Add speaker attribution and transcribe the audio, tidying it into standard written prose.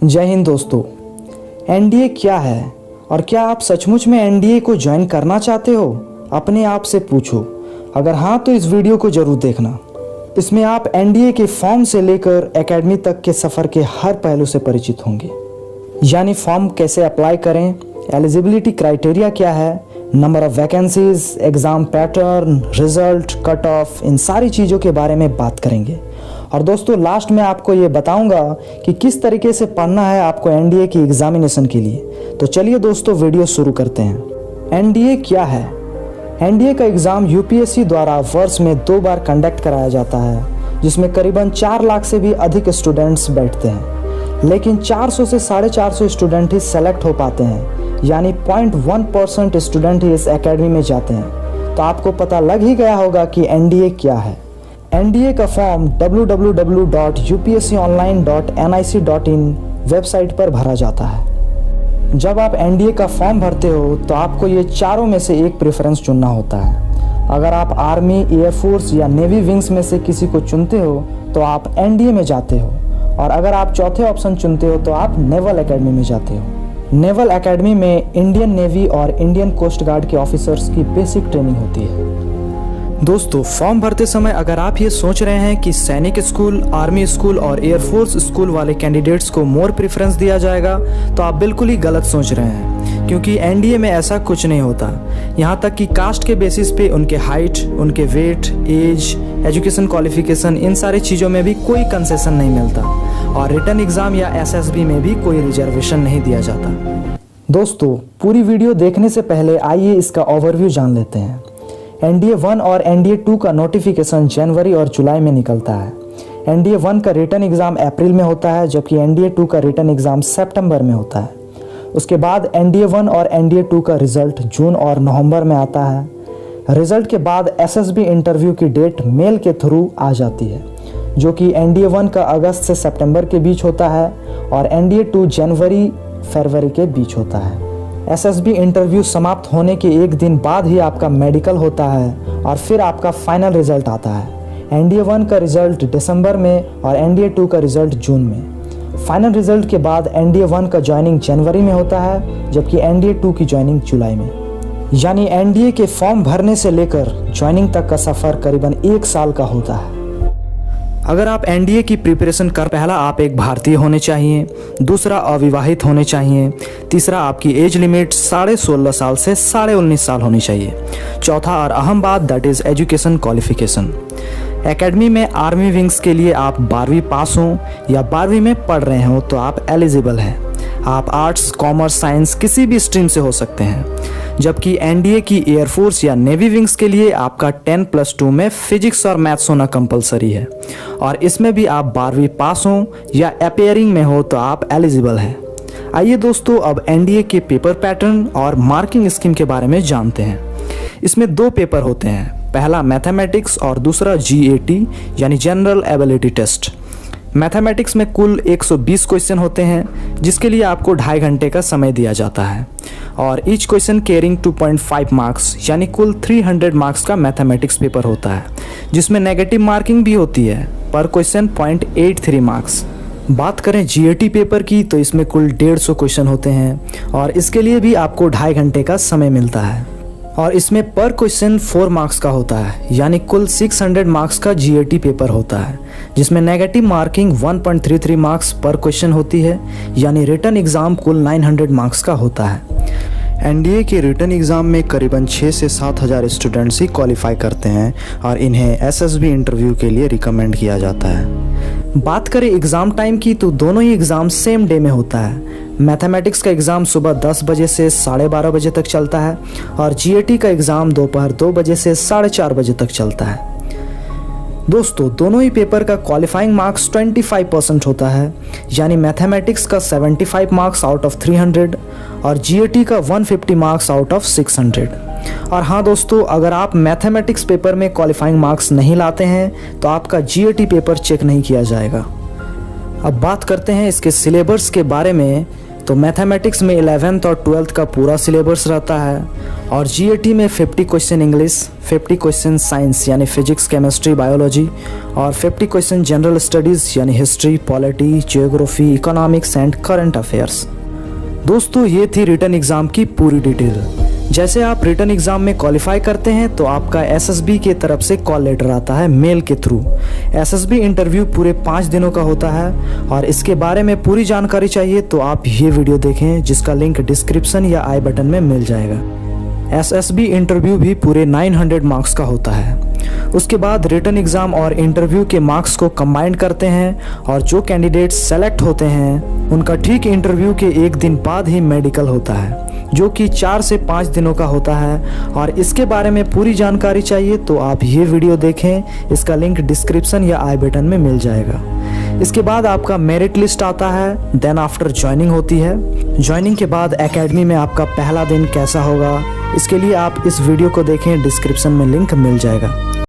Speaker 1: जय हिंद दोस्तों। एनडीए क्या है और क्या आप सचमुच में एनडीए को ज्वाइन करना चाहते हो? अपने आप से पूछो। अगर हाँ तो इस वीडियो को जरूर देखना। इसमें आप एनडीए के फॉर्म से लेकर एकेडमी तक के सफ़र के हर पहलू से परिचित होंगे। यानी फॉर्म कैसे अप्लाई करें, एलिजिबिलिटी क्राइटेरिया क्या है, number of vacancies, exam pattern, result, cut off, इन सारी चीज़ों के बारे में बात करेंगे। और दोस्तों लास्ट में आपको ये बताऊंगा कि किस तरीके से पढ़ना है आपको एनडीए की एग्जामिनेशन के लिए। तो चलिए दोस्तों वीडियो शुरू करते हैं। एनडीए क्या है? एनडीए का एग्ज़ाम यूपीएससी द्वारा वर्ष में 2 बार कंडक्ट कराया जाता है, जिसमें करीबन 4 लाख से भी अधिक स्टूडेंट्स बैठते हैं। लेकिन 400 से 450 स्टूडेंट ही सेलेक्ट हो पाते हैं, यानी 0.1% स्टूडेंट ही इस एकेडमी में जाते हैं। तो आपको पता लग ही गया होगा कि एनडीए क्या है। एनडीए का फॉर्म www.upsconline.nic.in वेबसाइट पर भरा जाता है। जब आप एनडीए का फॉर्म भरते हो तो आपको ये चारों में से एक प्रेफरेंस चुनना होता है। अगर आप आर्मी, एयरफोर्स या नेवी विंग्स में से किसी को चुनते हो तो आप एनडीए में जाते हो, और अगर आप चौथे ऑप्शन चुनते हो तो आप नेवल एकेडमी में जाते हो। नेवल एकेडमी में इंडियन नेवी और इंडियन कोस्ट गार्ड के ऑफिसर्स की बेसिक ट्रेनिंग होती है। दोस्तों फॉर्म भरते समय अगर आप ये सोच रहे हैं कि सैनिक स्कूल, आर्मी स्कूल और एयरफोर्स स्कूल वाले कैंडिडेट्स को मोर प्रेफरेंस दिया जाएगा तो आप बिल्कुल ही गलत सोच रहे हैं, क्योंकि एनडीए में ऐसा कुछ नहीं होता। यहाँ तक कि कास्ट के बेसिस पे उनके हाइट, उनके वेट, एज, एजुकेशन क्वालिफिकेशन, इन सारी चीज़ों में भी कोई कंसेशन नहीं मिलता, और रिटन एग्ज़ाम या एसएसबी में भी कोई रिजर्वेशन नहीं दिया जाता। दोस्तों पूरी वीडियो देखने से पहले आइए इसका ओवरव्यू जान लेते हैं। एनडीए 1 और एनडीए 2 का नोटिफिकेशन जनवरी और जुलाई में निकलता है। एनडीए 1 का रिटन एग्ज़ाम अप्रैल में होता है, जबकि एनडीए 2 का रिटन एग्ज़ाम सितंबर में होता है। उसके बाद एनडीए 1 और एनडीए 2 का रिजल्ट जून और नवंबर में आता है। रिजल्ट के बाद एसएसबी इंटरव्यू की डेट मेल के थ्रू आ जाती है, जो कि एनडीए 1 का अगस्त से सितंबर के बीच होता है और एनडीए 2 जनवरी फरवरी के बीच होता है। एसएसबी इंटरव्यू समाप्त होने के एक दिन बाद ही आपका मेडिकल होता है और फिर आपका फाइनल रिजल्ट आता है। एनडीए 1 का रिजल्ट दिसंबर में और एनडीए 2 का रिजल्ट जून में। फाइनल रिजल्ट के बाद एनडीए 1 का ज्वाइनिंग जनवरी में होता है, जबकि एनडीए 2 की ज्वाइनिंग जुलाई में। यानी एनडीए के फॉर्म भरने से लेकर ज्वाइनिंग तक का सफ़र करीबन 1 साल का होता है। अगर आप एनडीए की प्रिपरेशन कर, पहला आप एक भारतीय होने चाहिए, दूसरा अविवाहित होने चाहिए, तीसरा आपकी एज लिमिट 16.5 साल से 19.5 साल होनी चाहिए, चौथा और अहम बात that is education qualification. Academy में आर्मी विंग्स के लिए आप 12वीं पास हों या 12वीं में पढ़ रहे हो तो आप एलिजिबल हैं। आप आर्ट्स, कॉमर्स, साइंस किसी भी स्ट्रीम से हो सकते हैं। जबकि एनडीए की एयरफोर्स या नेवी विंग्स के लिए आपका 10+2 में फिजिक्स और मैथ्स होना कंपलसरी है, और इसमें भी आप 12वीं पास हों या अपेयरिंग में हो तो आप एलिजिबल हैं। आइए दोस्तों अब एनडीए के पेपर पैटर्न और मार्किंग स्कीम के बारे में जानते हैं। इसमें 2 पेपर होते हैं, पहला मैथमेटिक्स और दूसरा जीएटी यानी जनरल एबिलिटी टेस्ट। मैथमेटिक्स में कुल 120 क्वेश्चन होते हैं, जिसके लिए आपको 2.5 घंटे का समय दिया जाता है, और ईच क्वेश्चन कैरिंग 2.5 मार्क्स यानी कुल 300 मार्क्स का मैथमेटिक्स पेपर होता है, जिसमें नेगेटिव मार्किंग भी होती है, पर क्वेश्चन 0.83 मार्क्स। बात करें जीएटी पेपर की तो इसमें कुल 150 क्वेश्चन होते हैं, और इसके लिए भी आपको 2.5 घंटे का समय मिलता है, और इसमें पर क्वेश्चन 4 मार्क्स का होता है, यानी कुल 600 मार्क्स का जीएटी पेपर होता है, जिसमें नेगेटिव मार्किंग 1.33 मार्क्स पर क्वेश्चन होती है, यानी रिटन एग्ज़ाम कुल 900 मार्क्स का होता है। एनडीए के रिटन एग्ज़ाम में करीबन 6 से 7 हज़ार स्टूडेंट्स ही क्वालिफाई करते हैं, और इन्हें एसएसबी इंटरव्यू के लिए रिकमेंड किया जाता है। बात करें एग्ज़ाम टाइम की तो दोनों ही एग्ज़ाम सेम डे में होता है। मैथमेटिक्स का एग्ज़ाम सुबह 10 बजे से 12:30 बजे तक चलता है, और जीएटी का एग्ज़ाम दोपहर 2 बजे से 4:30 बजे तक चलता है। दोस्तों दोनों ही पेपर का क्वालिफाइंग मार्क्स 25% होता है, यानी मैथमेटिक्स का 75 मार्क्स आउट ऑफ 300 और जीएटी का 150 मार्क्स आउट ऑफ 600। और हाँ दोस्तों, अगर आप मैथमेटिक्स पेपर में क्वालिफाइंग मार्क्स नहीं लाते हैं तो आपका जीएटी पेपर चेक नहीं किया जाएगा। अब बात करते हैं इसके सिलेबस के बारे में। तो मैथमेटिक्स में 11th और 12th का पूरा सिलेबस रहता है और जीएटी में 50 क्वेश्चन इंग्लिश, 50 क्वेश्चन साइंस यानी फिजिक्स, केमिस्ट्री, बायोलॉजी और 50 क्वेश्चन जनरल स्टडीज़ यानी history, polity, geography, economics and current affairs. दोस्तों ये थी रिटन एग्ज़ाम की पूरी डिटेल। जैसे आप रिटन एग्ज़ाम में क्वालिफाई करते हैं तो आपका एसएसबी की तरफ से कॉल लेटर आता है मेल के थ्रू। एसएसबी इंटरव्यू पूरे 5 दिनों का होता है और इसके बारे में पूरी जानकारी चाहिए तो आप ये वीडियो देखें जिसका लिंक डिस्क्रिप्शन या आई बटन में मिल जाएगा। एसएसबी इंटरव्यू भी पूरे 900 मार्क्स का होता है। उसके बाद रिटन एग्ज़ाम और इंटरव्यू के मार्क्स को कंबाइन करते हैं और जो कैंडिडेट्स सेलेक्ट होते हैं उनका ठीक इंटरव्यू के 1 दिन बाद ही मेडिकल होता है जो कि 4 से 5 दिनों का होता है और इसके बारे में पूरी जानकारी चाहिए तो आप ये वीडियो देखें, इसका लिंक डिस्क्रिप्शन या आई बटन में मिल जाएगा। इसके बाद आपका मेरिट लिस्ट आता है, देन आफ्टर ज्वाइनिंग होती है। ज्वाइनिंग के बाद एकेडमी में आपका पहला दिन कैसा होगा इसके लिए आप इस वीडियो को देखें, डिस्क्रिप्शन में लिंक मिल जाएगा।